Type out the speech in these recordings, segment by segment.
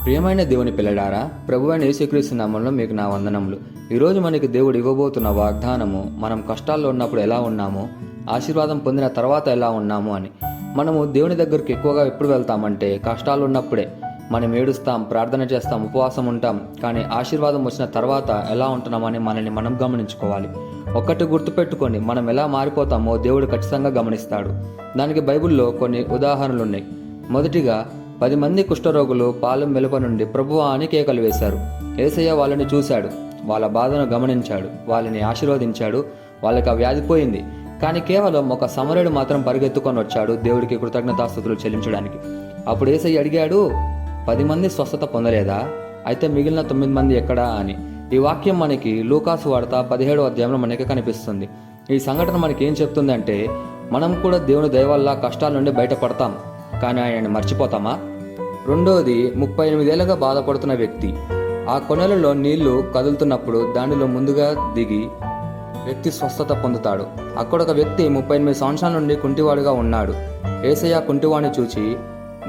ప్రియమైన దేవుని పిల్లడారా, ప్రభువైన యేసుక్రీస్తు నామములో మీకు నా వందనములు. ఈరోజు మనకి దేవుడు ఇవ్వబోతున్న వాగ్దానము, మనం కష్టాల్లో ఉన్నప్పుడు ఎలా ఉన్నామో, ఆశీర్వాదం పొందిన తర్వాత ఎలా ఉన్నాము అని. మనము దేవుని దగ్గరికి ఎక్కువగా ఎప్పుడు వెళ్తామంటే కష్టాలు ఉన్నప్పుడే. మనం ఏడుస్తాం, ప్రార్థన చేస్తాం, ఉపవాసం ఉంటాం. కానీ ఆశీర్వాదం వచ్చిన తర్వాత ఎలా ఉంటున్నామని మనల్ని మనం గమనించుకోవాలి. ఒక్కటి గుర్తుపెట్టుకొని, మనం ఎలా మారిపోతామో దేవుడు ఖచ్చితంగా గమనిస్తాడు. దానికి బైబిల్లో కొన్ని ఉదాహరణలు ఉన్నాయి. మొదటిగా 10 మంది కుష్ఠరోగులు పాలెం వెలుప నుండి ప్రభువా అని కేకలు వేశారు. యేసయ్య వాళ్ళని చూశాడు, వాళ్ళ బాధను గమనించాడు, వాళ్ళని ఆశీర్వదించాడు. వాళ్ళకి ఆ వ్యాధి పోయింది. కానీ కేవలం ఒక సమరయుడు మాత్రం పరిగెత్తుకొని వచ్చాడు దేవుడికి కృతజ్ఞతాస్తుతులు చెల్లించడానికి. అప్పుడు యేసయ్య అడిగాడు, 10 మంది స్వస్థత పొందలేదా? అయితే మిగిలిన 9 మంది ఎక్కడా అని. ఈ వాక్యం మనకి లూకాసు వార్త 17వ అధ్యాయంలో మనకి కనిపిస్తుంది. ఈ సంఘటన మనకి ఏం చెప్తుందంటే, మనం కూడా దేవుని దయ వల్ల కష్టాల నుండి బయటపడతాం, కానీ ఆయనని మర్చిపోతామా? రెండోది, 38 ఏళ్ళగా బాధపడుతున్న వ్యక్తి. ఆ కొనలలో నీళ్లు కదులుతున్నప్పుడు దానిలో ముందుగా దిగి వ్యక్తి స్వస్థత పొందుతాడు. అక్కడ ఒక వ్యక్తి 38 సంవత్సరాల నుండి కుంటివాడుగా ఉన్నాడు. యేసయ్య కుంటివాడిని చూచి,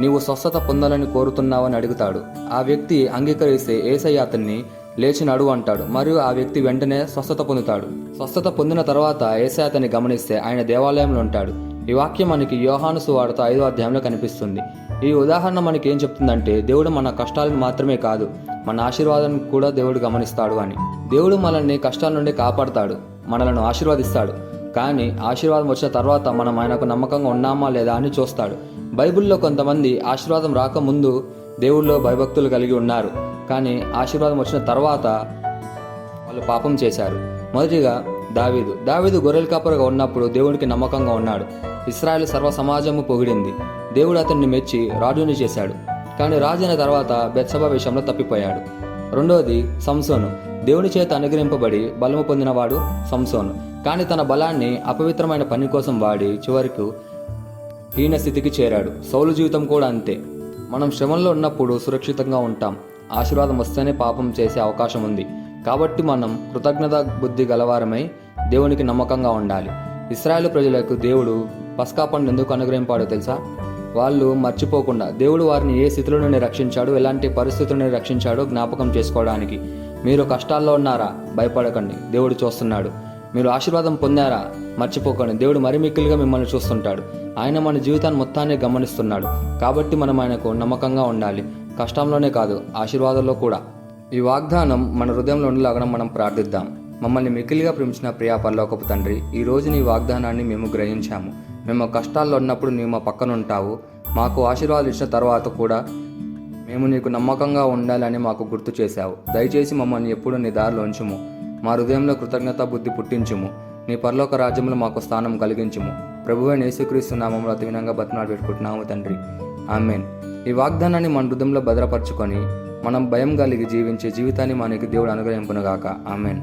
నీవు స్వస్థత పొందాలని కోరుతున్నావని అడుగుతాడు. ఆ వ్యక్తి అంగీకరిస్తే యేసయ్య అతన్ని లేచి నడువు అంటాడు, మరియు ఆ వ్యక్తి వెంటనే స్వస్థత పొందుతాడు. స్వస్థత పొందిన తర్వాత యేసయ్య అతన్ని గమనిస్తే ఆయన దేవాలయంలో ఉంటాడు. ఈ వాక్యం మనకి యోహాను సువార్త 5వ అధ్యాయంలో కనిపిస్తుంది. ఈ ఉదాహరణ మనకి ఏం చెప్తుందంటే, దేవుడు మన కష్టాలను మాత్రమే కాదు, మన ఆశీర్వాదాన్ని కూడా దేవుడు గమనిస్తాడు అని. దేవుడు మనల్ని కష్టాల నుండి కాపాడతాడు, మనలను ఆశీర్వదిస్తాడు. కానీ ఆశీర్వాదం వచ్చిన తర్వాత మనం ఆయనకు నమ్మకంగా ఉన్నామా లేదా అని చూస్తాడు. బైబిల్లో కొంతమంది ఆశీర్వాదం రాకముందు దేవుళ్ళో భయభక్తులు కలిగి ఉన్నారు, కానీ ఆశీర్వాదం వచ్చిన తర్వాత వాళ్ళు పాపం చేశారు. మొదటిగా దావీదు గొర్రెల కాపరిగా ఉన్నప్పుడు దేవుడికి నమ్మకంగా ఉన్నాడు. ఇశ్రాయేలు సర్వ సమాజము పొగిడింది. దేవుడు అతన్ని మెచ్చి రాజుని చేశాడు. కానీ రాజైన తర్వాత బెత్షెబా విషయంలో తప్పిపోయాడు. రెండోది సంసోను. దేవుని చేత అనుగ్రహింపబడి బలము పొందినవాడు సంసోను. కానీ తన బలాన్ని అపవిత్రమైన పని కోసం వాడి చివరకు హీన స్థితికి చేరాడు. సౌలు జీవితం కూడా అంతే. మనం శ్రమంలో ఉన్నప్పుడు సురక్షితంగా ఉంటాం, ఆశీర్వాదం వస్తేనే పాపం చేసే అవకాశం ఉంది. కాబట్టి మనం కృతజ్ఞత బుద్ధి గలవారమై దేవునికి నమ్మకంగా ఉండాలి. ఇశ్రాయేలు ప్రజలకు దేవుడు పస్కా పండుగ ఎందుకు అనుగ్రహింపాడో తెలుసా? వాళ్ళు మర్చిపోకుండా దేవుడు వారిని ఏ స్థితిలో నుండి రక్షించాడు, ఎలాంటి పరిస్థితుల నుండి రక్షించాడో జ్ఞాపకం చేసుకోవడానికి. మీరు కష్టాల్లో ఉన్నారా? భయపడకండి, దేవుడు చూస్తున్నాడు. మీరు ఆశీర్వాదం పొందారా? మర్చిపోకండి, దేవుడు మరి మిక్కిలిగా మిమ్మల్ని చూస్తుంటాడు. ఆయన మన జీవితాన్ని మొత్తాన్ని గమనిస్తున్నాడు. కాబట్టి మనం ఆయనకు నమ్మకంగా ఉండాలి, కష్టంలోనే కాదు, ఆశీర్వాదంలో కూడా. ఈ వాగ్దానం మన హృదయంలో ఉండేలాగా మనం ప్రార్థిద్దాం. మమ్మల్ని మిక్కిలిగా ప్రేమించిన ప్రియా పరలోకపు తండ్రి, ఈ రోజు నీ వాగ్దానాన్ని మేము గ్రహించాము. మేము కష్టాల్లో ఉన్నప్పుడు నీవు మా పక్కన ఉంటావు. మాకు ఆశీర్వాదాలు ఇచ్చిన తర్వాత కూడా మేము నీకు నమ్మకంగా ఉండాలని మాకు గుర్తు చేశావు. దయచేసి మమ్మల్ని ఎప్పుడూ నీ దారిలో ఉంచుము. మా హృదయంలో కృతజ్ఞత బుద్ధి పుట్టించుము. నీ పరలోక రాజ్యంలో మాకు స్థానం కలిగించుము. ప్రభువైన యేసుక్రీస్తు నామములో అతి వినంగా బతిమాలు పెట్టుకుంటున్నాము తండ్రి, ఆమేన్. ఈ వాగ్దానాన్ని మన హృదయంలో భద్రపరచుకొని మనం భయం కలిగి జీవించే జీవితాన్ని మనకి దేవుడు అనుగ్రహింపునుగాక, ఆమేన్.